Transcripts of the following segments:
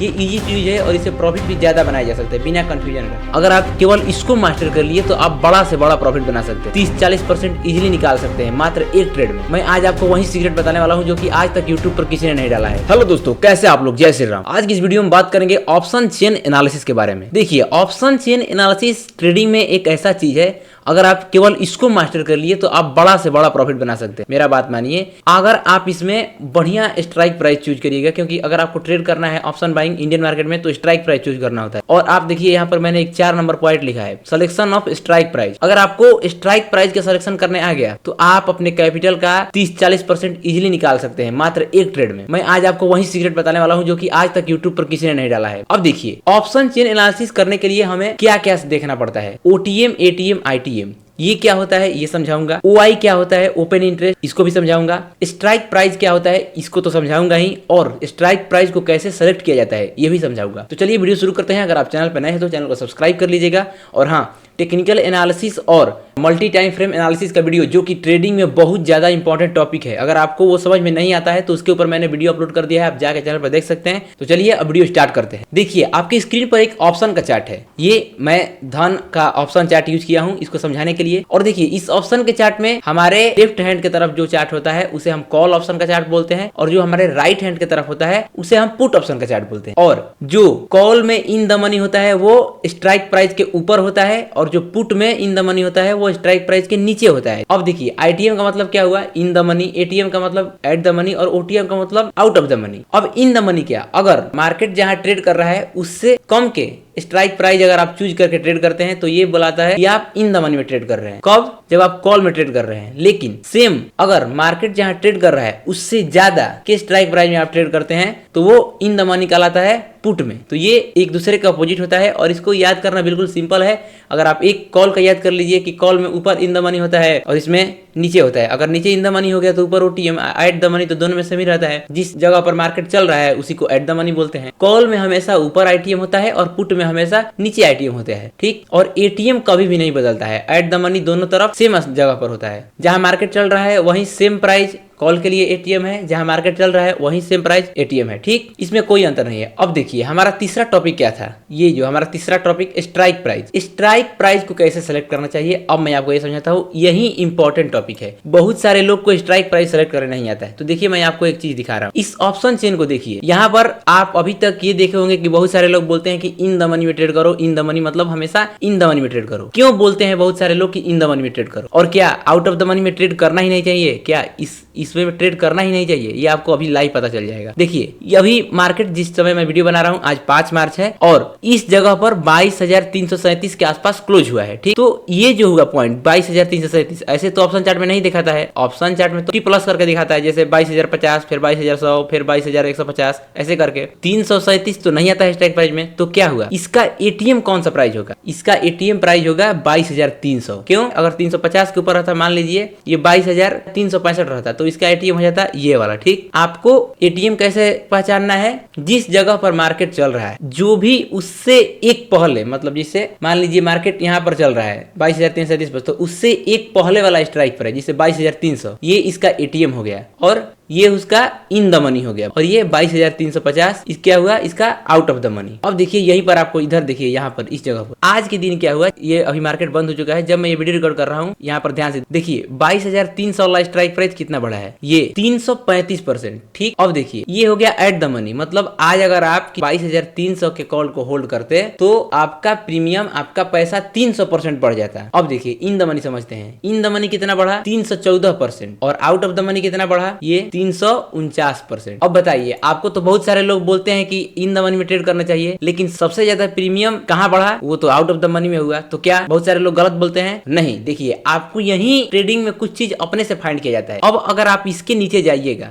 ये इजी चीज है और इससे प्रॉफिट भी ज्यादा बनाया जा सकता है बिना कंफ्यूजन के। अगर आप केवल इसको मास्टर कर लिए तो आप बड़ा से बड़ा प्रॉफिट बना सकते हैं, 30-40% इजीली निकाल सकते हैं मात्र एक ट्रेड में। मैं आज आपको वही सीक्रेट बताने वाला हूँ जो कि आज तक यूट्यूब पर किसी ने नहीं डाला है। हेलो दोस्तों, कैसे आप लोग? जय श्री राम। आज की इस वीडियो में बात करेंगे ऑप्शन चेन एनालिसिस के बारे में। देखिए, ऑप्शन चेन एनालिसिस ट्रेडिंग में एक ऐसा चीज है, अगर आप केवल इसको मास्टर कर लिए तो आप बड़ा से बड़ा प्रॉफिट बना सकते हैं। मेरा बात मानिए, अगर आप इसमें बढ़िया स्ट्राइक प्राइस चूज करिएगा, क्योंकि अगर आपको ट्रेड करना है ऑप्शन बाइंग इंडियन मार्केट में तो स्ट्राइक प्राइस चूज करना होता है। और आप देखिए यहाँ पर मैंने एक 4 नंबर पॉइंट लिखा है, सिलेक्शन ऑफ स्ट्राइक प्राइस। अगर आपको स्ट्राइक प्राइस का सिलेक्शन करने आ गया तो आप अपने कैपिटल का 30-40% इजिली निकाल सकते हैं मात्र एक ट्रेड में। मैं आज आपको वही सीक्रेट बताने वाला हूँ जो कि आज तक यूट्यूब पर किसी ने नहीं डाला है। अब देखिए, ऑप्शन चेन एनालिसिस करने के लिए हमें क्या क्या देखना पड़ता है। ओटीएम, एटीएम, आईटीएम, ये क्या होता है ये समझाऊंगा। ओआई क्या होता है, ओपन इंटरेस्ट, इसको भी समझाऊंगा। स्ट्राइक प्राइस क्या होता है इसको तो समझाऊंगा ही, और स्ट्राइक प्राइस को कैसे सेलेक्ट किया जाता है ये भी समझाऊंगा। तो चलिए वीडियो शुरू करते हैं। अगर आप चैनल पर नए हैं तो चैनल को सब्सक्राइब कर लीजिएगा। और हाँ, टेक्निकल एनालिसिस और मल्टी टाइम फ्रेम एनालिसिस का वीडियो जो कि ट्रेडिंग में बहुत ज्यादा इंपॉर्टेंट टॉपिक है, अगर आपको वो समझ में नहीं आता है तो उसके ऊपर मैंने वीडियो अपलोड कर दिया है, आप जाके चैनल पर देख सकते हैं। तो चलिए अब वीडियो स्टार्ट करते हैं। देखिए, आपकी स्क्रीन पर एक ऑप्शन का चार्ट है, ये मैं धन का ऑप्शन चार्ट यूज किया हूं इसको समझाने के लिए। और देखिए, इस ऑप्शन के चार्ट में हमारे लेफ्ट हैंड की तरफ जो चार्ट होता है उसे हम कॉल ऑप्शन का चार्ट बोलते हैं, और जो हमारे राइट हैंड की तरफ होता है उसे हम पुट ऑप्शन का चार्ट बोलते हैं। और जो कॉल में इन द मनी होता है वो स्ट्राइक प्राइस के ऊपर होता है, और जो पुट में इन द मनी होता है वो स्ट्राइक प्राइस के नीचे होता है। अब देखिए, आईटीएम का मतलब क्या हुआ, इन द मनी, एटीएम का मतलब एट द मनी, और ओटीएम का मतलब आउट ऑफ द मनी। अब इन द मनी क्या, अगर मार्केट जहां ट्रेड कर रहा है उससे कम के स्ट्राइक प्राइस अगर आप चूज करके ट्रेड करते हैं तो ये बुलाता है कि आप इन द मनी में ट्रेड कर रहे हैं। कब? जब आप कॉल में ट्रेड कर रहे हैं। लेकिन सेम अगर मार्केट जहां ट्रेड कर रहा है उससे ज्यादा के स्ट्राइक प्राइस में आप ट्रेड करते हैं तो वो इन द मनी कहलाता है पुट में। तो ये एक दूसरे का अपोजिट होता है, और इसको याद करना बिल्कुल सिंपल है। अगर आप एक कॉल का याद कर लीजिए कि कॉल में ऊपर इन द मनी होता है और इसमें नीचे होता है। अगर नीचे इन द मनी हो गया तो ऊपर ओटीएम, एट द मनी तो दोनों में सेम ही रहता है। जिस जगह पर मार्केट चल रहा है उसी को एट द मनी बोलते हैं। कॉल में हमेशा ऊपर आईटीएम होता है और पुट में हमेशा नीचे आईटीएम होता है, ठीक। और एटीएम कभी भी नहीं बदलता है, एट द मनी दोनों तरफ सेम जगह पर होता है। जहां मार्केट चल रहा है वहीं सेम प्राइस कॉल के लिए एटीएम है, जहां मार्केट चल रहा है वहीं सेम प्राइस एटीएम है, ठीक। इसमें कोई अंतर नहीं है। अब देखिए, हमारा तीसरा टॉपिक क्या था, ये जो हमारा तीसरा topic strike price. Strike price को कैसे सेलेक्ट करना चाहिए अब मैं आपको ये समझाता हूँ, यही इंपॉर्टेंट टॉपिक है। बहुत सारे लोग को स्ट्राइक प्राइस सेलेक्ट करना नहीं आता है। तो देखिए, मैं आपको एक चीज दिखा रहा हूँ, इस ऑप्शन चेन को देखिए। यहाँ पर आप अभी तक ये देखे होंगे कि बहुत सारे लोग बोलते हैं कि इन द मनी में ट्रेड करो, इन द मनी मतलब हमेशा इन द मनी में ट्रेड करो। क्यों बोलते हैं बहुत सारे लोग कि इन द मनी में ट्रेड करो? और क्या आउट ऑफ द मनी में ट्रेड करना ही नहीं चाहिए? क्या इसमें में ट्रेड करना ही नहीं चाहिए? ये आपको अभी लाइव पता चल जाएगा। देखिए, अभी मार्केट जिस समय मैं वीडियो बना रहा हूँ आज 5 मार्च है, और इस जगह पर 22,337 के आसपास क्लोज हुआ है, ठीक। तो ये जो हुआ पॉइंट 22,337, ऐसे तो ऑप्शन चार्ट में नहीं दिखाता है। ऑप्शन चार्ट में तो T+ करके दिखाता है, जैसे 22,050, फिर 22,100, फिर 22,150, ऐसे करके 337 तो नहीं आता है स्ट्राइक प्राइस में। तो क्या हुआ, इसका एटीएम कौन सा प्राइस होगा? इसका एटीएम प्राइस होगा 22,300। क्यों? अगर 350 के ऊपर रहता, मान लीजिए ये 22,365 रहता, तो इसका एटीएम हो जाता ये वाला, ठीक। आपको एटीएम कैसे पहचानना है? जिस जगह पर मार्केट चल रहा है, जो भी उससे एक पहले, मतलब जिससे मान लीजिए मार्केट यहाँ पर चल रहा है 22,337 पर, तो उससे एक पहले वाला स्ट्राइक प्राइस जिससे 22,300, ये इसका एटीएम हो गया, और ये उसका इन द मनी हो गया, और ये 22,350 क्या हुआ, इसका आउट ऑफ द मनी। अब देखिए, यहीं पर आपको इधर देखिए, यहाँ पर इस जगह पर आज के दिन क्या हुआ, ये अभी मार्केट बंद हो चुका है जब मैं ये वीडियो रिकॉर्ड कर रहा हूँ। यहाँ पर ध्यान से देखिए, 22,300 वाला स्ट्राइक प्राइस कितना बड़ा है, ये 335%, ठीक। अब देखिए, ये हो गया एट द मनी, मतलब आज अगर आप 22,300 के कॉल को होल्ड करते तो आपका प्रीमियम, आपका पैसा 300% बढ़ जाता है। अब देखिए, इन द मनी समझते हैं, इन द मनी कितना बढ़ा, 314%, और आउट ऑफ द मनी कितना बढ़ा, ये 349%। अब बताइए, आपको तो बहुत सारे लोग बोलते हैं कि इन द मनी में ट्रेड करना चाहिए, लेकिन सबसे ज्यादा प्रीमियम कहाँ बढ़ा, वो तो आउट ऑफ द मनी में हुआ। तो क्या बहुत सारे लोग गलत बोलते हैं? नहीं। देखिए, आपको यही ट्रेडिंग में कुछ चीज अपने से फाइंड किया जाता है। अब अगर आप इसके नीचे जाइएगा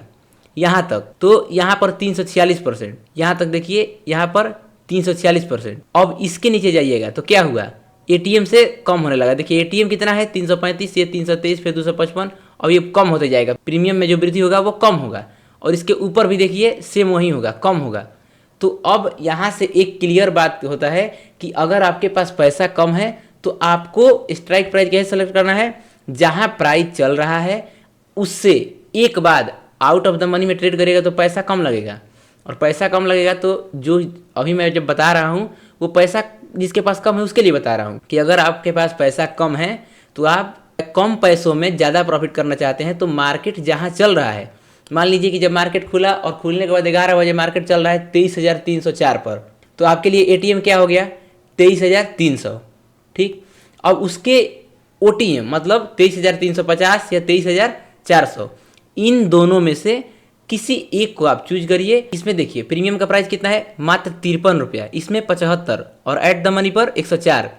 यहां तक, तो यहाँ पर 346%, यहां तक देखिए, यहाँ पर 346%। अब इसके नीचे जाइएगा तो क्या हुआ, एटीएम से कम होने लगा। देखिए, एटीएम कितना है, 335, ये 323, फिर 255, अब ये कम होते जाएगा। प्रीमियम में जो वृद्धि होगा वो कम होगा, और इसके ऊपर भी देखिए सेम वही होगा, कम होगा। तो अब यहाँ से एक क्लियर बात होता है कि अगर आपके पास पैसा कम है तो आपको स्ट्राइक प्राइस कैसे सेलेक्ट करना है, जहाँ प्राइस चल रहा है उससे एक बाद आउट ऑफ द मनी में ट्रेड करेगा तो पैसा कम लगेगा, और पैसा कम लगेगा तो जो अभी मैं जब बता रहा हूँ वो पैसा जिसके पास कम है उसके लिए बता रहा हूँ कि अगर आपके पास पैसा कम है तो आप कम पैसों में ज़्यादा प्रॉफिट करना चाहते हैं तो मार्केट जहाँ चल रहा है, मान लीजिए कि जब मार्केट खुला और खुलने के बाद 11 बजे मार्केट चल रहा है 23,304 पर, तो आपके लिए एटीएम क्या हो गया 23,300। ठीक, अब उसके ओटीएम मतलब 23,350 या 23,400, इन दोनों में से किसी एक को आप चूज करिए। इसमें देखिए प्रीमियम का प्राइस कितना है, मात्र 53 रुपया, इसमें 75 और एट द मनी पर 104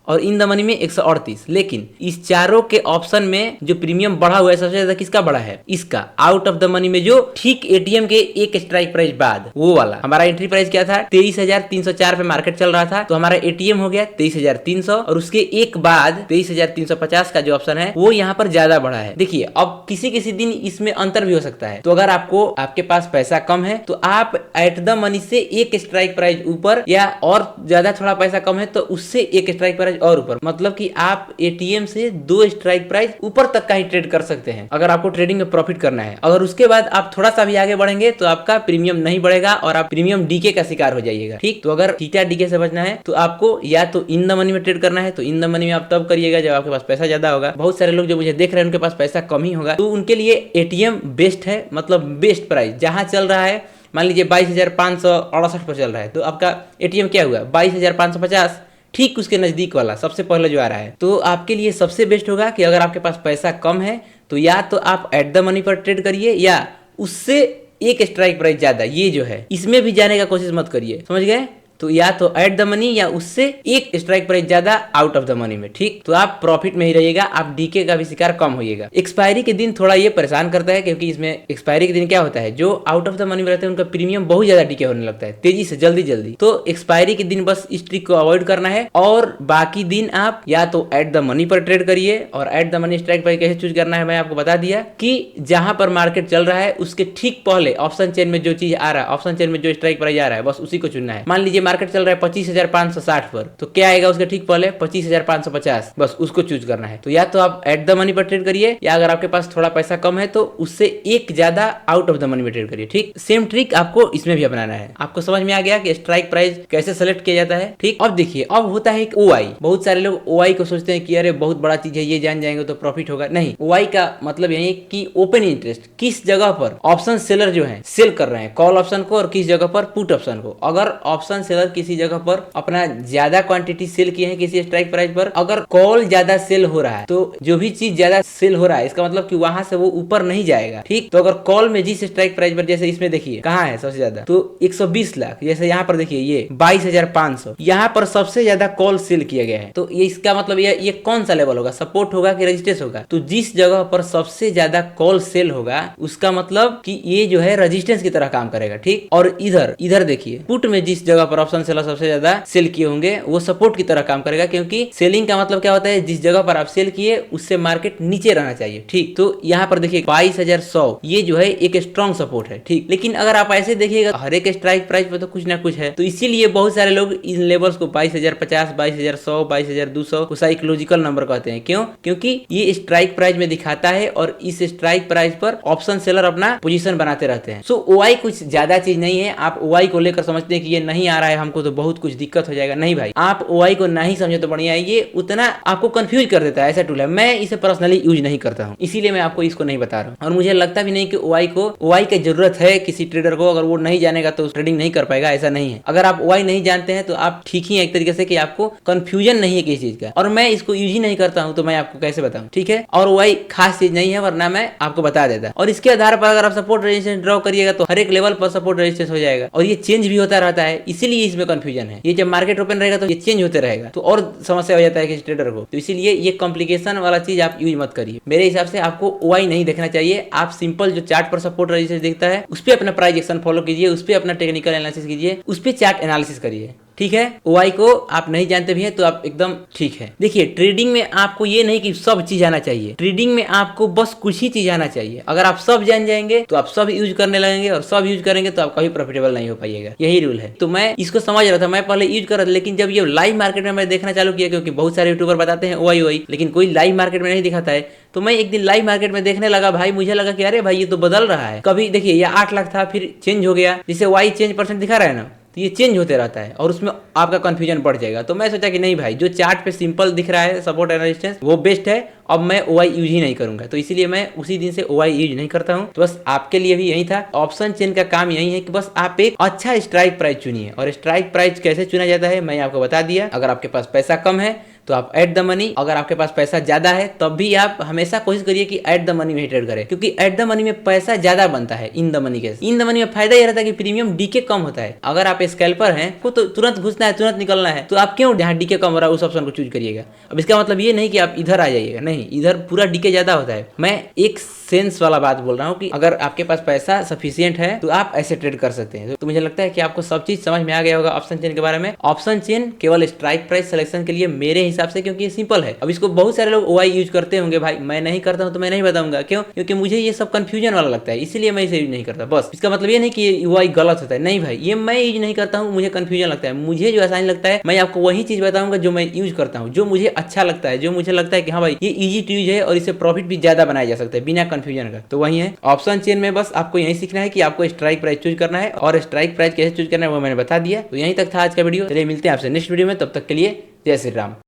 और इन द मनी में 138। लेकिन इस चारों के ऑप्शन में जो प्रीमियम बढ़ा हुआ है सबसे ज्यादा किसका बढ़ा है, इसका। आउट ऑफ द मनी में जो ठीक एटीएम के एक स्ट्राइक प्राइस बाद वो वाला हमारा एंट्री प्राइस क्या था 23,304 पे मार्केट चल रहा था, तो हमारा एटीएम हो गया 23,300 और उसके एक बाद 23,350 का जो ऑप्शन है वो यहाँ पर ज्यादा बढ़ा है। देखिए अब किसी किसी दिन इसमें अंतर भी हो सकता है, तो अगर आपको आपके पास पैसा कम है तो आप एट द मनी से एक स्ट्राइक प्राइस ऊपर या और ज्यादा थोड़ा पैसा कम है तो उससे एक स्ट्राइक प्राइस और ऊपर, मतलब कि आप एटीएम से 2 स्ट्राइक प्राइस ऊपर तक का ही ट्रेड कर सकते हैं अगर आपको ट्रेडिंग में प्रॉफिट करना है। अगर उसके बाद आप थोड़ा सा भी आगे बढ़ेंगे तो आपका प्रीमियम नहीं बढ़ेगा और आप प्रीमियम डीके का शिकार हो जाइएगा। ठीक, तो अगर थीटा डीके से बचना है तो आपको या तो इन द मनी में ट्रेड करना है, तो इन द मनी में आप तब करिएगा जब आपके पास पैसा ज्यादा होगा। बहुत सारे लोग जो मुझे देख रहे हैं उनके पास पैसा कम ही होगा, तो उनके लिए एटीएम बेस्ट है, मतलब बेस्ट प्राइस जहां चल रहा है। मान लीजिए 22,568 पर चल रहा है तो आपका एटीएम क्या हुआ 22,550, ठीक उसके नज़दीक वाला सबसे पहले जो आ रहा है। तो आपके लिए सबसे बेस्ट होगा कि अगर आपके पास पैसा कम है तो या तो आप एट द मनी पर ट्रेड करिए या उससे एक स्ट्राइक प्राइस ज़्यादा, ये जो है इसमें भी जाने का कोशिश मत करिए, समझ गए। तो या तो एट द मनी या उससे एक स्ट्राइक प्राइस ज्यादा आउट ऑफ द मनी में। ठीक, तो आप प्रॉफिट में ही रहिएगा, आप डीके का भी शिकार कम होइएगा। एक्सपायरी के दिन थोड़ा ये परेशान करता है क्योंकि इसमें एक्सपायरी के दिन क्या होता है, जो आउट ऑफ द मनी में रहते हैं उनका प्रीमियम बहुत ज्यादा डीके होने लगता है तेजी से, जल्दी जल्दी। तो एक्सपायरी के दिन बस इस ट्रिक को अवॉइड करना है और बाकी दिन आप या तो एट द मनी पर ट्रेड करिए। और at the money strike price कैसे चूज करना है मैं आपको बता दिया कि जहां पर मार्केट चल रहा है उसके ठीक पहले ऑप्शन चेन में जो चीज आ रहा है, ऑप्शन चेन में जो स्ट्राइक प्राइस आ रहा है बस उसी को चुनना है। मान लीजिए मार्केट चल रहा है 25,560 पर, तो क्या आएगा उसके ठीक पहले 25,550, बस उसको चूज करना है। तो या तो आप एट द मनी पर ट्रेड करिए या अगर आपके पास थोड़ा पैसा कम है तो उससे एक ज्यादा आउट ऑफ द मनी में ट्रेड करिए। ठीक, सेम ट्रिक आपको इसमें भी अपनाना है। आपको समझ में आ गया कि स्ट्राइक प्राइस कैसे सेलेक्ट किया जाता है। ठीक, अब देखिए अब होता है ओआई। बहुत सारे लोग ओआई को सोचते हैं कि अरे बहुत बड़ा चीज है, ये जान जाएंगे तो प्रॉफिट होगा। नहीं, ओआई का मतलब यही है कि ओपन इंटरेस्ट, किस जगह पर ऑप्शन सेलर जो है सेल कर रहे हैं कॉल ऑप्शन को और किस जगह पर पुट ऑप्शन को। अगर ऑप्शन सेलर किसी जगह पर अपना ज्यादा क्वांटिटी सेल किए हैं किसी स्ट्राइक प्राइस पर, अगर कॉल ज्यादा सेल हो रहा है तो जो भी चीज ज्यादा सेल हो रहा है इसका मतलब कि वहां से वो ऊपर नहीं जाएगा। ठीक, तो अगर कॉल में जिस स्ट्राइक प्राइस पर, जैसे इसमें देखिए कहाँ है सबसे ज्यादा, तो 120 लाख, जैसे यहाँ पर देखिए ये 22,500, यहाँ पर सबसे ज्यादा कॉल सेल किया गया है। तो ये इसका मतलब ये कौन सा लेवल होगा, सपोर्ट होगा कि रेजिस्टेंस होगा। तो जिस जगह पर सबसे ज्यादा कॉल सेल होगा उसका मतलब कि ये जो है रेजिस्टेंस की तरह काम करेगा। ठीक, और इधर देखिए पुट में जिस जगह पर ऑप्शन सेलर सबसे ज्यादा सेल किए होंगे वो सपोर्ट की तरह काम करेगा, क्योंकि सेलिंग का मतलब क्या होता है, जिस जगह पर आप सेल किए उससे मार्केट नीचे रहना चाहिए। ठीक, तो यहाँ पर देखिए 22,100 ये जो है एक स्ट्रॉन्ग सपोर्ट है। ठीक, लेकिन अगर आप ऐसे देखिएगा हर एक स्ट्राइक प्राइस पर तो कुछ ना कुछ है, तो इसीलिए बहुत सारे लोग इन लेवल्स को 22,050, 22,100, 22,200 को साइकोलॉजिकल नंबर कहते हैं। क्यों? क्योंकि ये स्ट्राइक प्राइस में दिखाता है और इस स्ट्राइक प्राइस पर ऑप्शन सेलर अपना पोजीशन बनाते रहते हैं। सो ओआई कुछ ज्यादा चीज नहीं है। आप ओआई को लेकर समझते हैं कि ये नहीं आ रहा है हमको तो बहुत कुछ दिक्कत हो जाएगा, नहीं भाई, आप ओआई को नहीं समझे तो बढ़िया है। ये उतना आपको कंफ्यूज कर देता है, ऐसा टूल है। मैं इसे पर्सनली यूज नहीं करता हूँ, इसीलिए मैं आपको इसको नहीं बता रहा हूँ। और मुझे लगता भी नहीं कि ओआई की जरूरत है किसी ट्रेडर को। अगर वो नहीं जानेगा तो ट्रेडिंग नहीं कर पाएगा, ऐसा नहीं है। अगर आप ओआई नहीं जानते हैं तो आप ठीक ही है एक तरीके से कि आपको कंफ्यूजन नहीं है किसी चीज का, और मैं इसको यूज ही नहीं करता हूँ तो मैं आपको कैसे बताऊँ। ठीक है, और ओआई खास चीज नहीं है, वरना मैं आपको बता देता। और इसके आधार पर अगर आप सपोर्ट रेजिस्टेंस ड्रॉ करिएगा तो हर एक लेवल पर सपोर्ट रेजिस्टेंस हो जाएगा, और ये चेंज भी होता रहता है, इसीलिए इसमें कंफ्यूजन है। ये जब मार्केट ओपन रहेगा तो ये चेंज होते रहेगा, तो और समस्या हो जाता है किसी ट्रेडर को। तो इसीलिए ये कॉम्प्लिकेशन वाला चीज आप यूज मत करिए। मेरे हिसाब से आपको ओआई नहीं देखना चाहिए। आप सिंपल जो चार्ट पर सपोर्ट रेजिस्टेंस दिखता है उस पर अपना प्राइस एक्शन फॉलो कीजिए, उस पर अपना टेक्निकल एनालिसिस कीजिए, उस पर चार्ट एनालिसिस करिए। ठीक है। OI को आप नहीं जानते भी हैं तो आप एकदम ठीक है। देखिए ट्रेडिंग में आपको ये नहीं कि सब चीज आना चाहिए, ट्रेडिंग में आपको बस कुछ ही चीज आना चाहिए। अगर आप सब जान जाएंगे तो आप सब यूज करने लगेंगे और सब यूज करेंगे तो आप कभी प्रॉफिटेबल नहीं हो पाइएगा, यही रूल है। तो मैं इसको समझ रहा था, मैं पहले यूज कर रहा था, लेकिन जब ये लाइव मार्केट में मैं देखना चालू किया, क्योंकि बहुत सारे यूट्यूबर बताते हैं OI लेकिन कोई लाइव मार्केट में नहीं दिखाता है, तो मैं एक दिन लाइव मार्केट में देखने लगा भाई, मुझे लगा कि अरे भाई ये तो बदल रहा है। कभी देखिए ये 8 लाख था, फिर चेंज हो गया, जिसे वाई चेंज परसेंट दिखा रहा है ना, तो ये चेंज होते रहता है और उसमें आपका कंफ्यूजन बढ़ जाएगा। तो मैं सोचा कि नहीं भाई, जो चार्ट पे सिंपल दिख रहा है सपोर्ट एंड रेजिस्टेंस वो बेस्ट है, अब मैं OI यूज ही नहीं करूंगा। तो इसीलिए मैं उसी दिन से OI यूज नहीं करता हूं। तो बस आपके लिए भी यही था। ऑप्शन चेन का काम यही है कि बस आप एक अच्छा स्ट्राइक प्राइस चुनिए, और स्ट्राइक प्राइस कैसे चुना जाता है मैं आपको बता दिया। अगर आपके पास पैसा कम है तो आप एट द मनी, अगर आपके पास पैसा ज्यादा है तब भी आप हमेशा कोशिश करिए कि एट द मनी में ट्रेड करें, क्योंकि एट द मनी में पैसा ज्यादा बनता है इन द मनी के। इन द मनी में फायदा यह रहता है कि प्रीमियम डीके कम होता है। अगर आप स्कैल्पर हैं को तो तुरंत घुसना है, तुरंत निकलना है, तो आप क्यों जहाँ डीके कम हो रहा है उस ऑप्शन को चूज करिएगा। अब इसका मतलब ये नहीं कि आप इधर आ जाइएगा, नहीं, इधर पूरा डीके ज्यादा होता है। मैं एक सेंस वाला बात बोल रहा हूँ कि अगर आपके पास पैसा सफिशिएंट है तो आप ऐसे ट्रेड कर सकते हैं। तो मुझे लगता है कि आपको सब चीज समझ में आ गया होगा ऑप्शन चेन के बारे में। ऑप्शन चेन केवल स्ट्राइक प्राइस सिलेक्शन के लिए मेरे हिसाब से, क्योंकि ये सिंपल है। अब इसको बहुत सारे लोग OI यूज करते होंगे भाई, मैं नहीं करता हूं तो मैं नहीं बताऊंगा क्यों, क्योंकि मुझे ये सब कंफ्यूजन वाला लगता है, इसीलिए मैं इसे यूज नहीं करता। बस इसका मतलब ये नहीं कि OI गलत होता है, नहीं भाई, ये मैं यूज नहीं करता हूँ, मुझे कंफ्यूजन लगता है। मुझे जो आसान लगता है मैं आपको वही चीज बताऊंगा जो मैं यूज करता हूँ, जो मुझे अच्छा लगता है, जो मुझे लगता है कि हाँ भाई ये इजी टू यूज है और इससे प्रॉफिट भी ज्यादा बनाया जा सकता है बिना कंफ्यूजन का। तो वही है ऑप्शन चेन में, बस आपको यही सीखना है कि आपको स्ट्राइक प्राइस चूज करना है, और स्ट्राइक प्राइस कैसे चूज करना है वो मैंने बता दिया। तो यहीं तक था आज का वीडियो, चलिए मिलते हैं आपसे नेक्स्ट वीडियो में, तब तक के लिए जय श्री राम।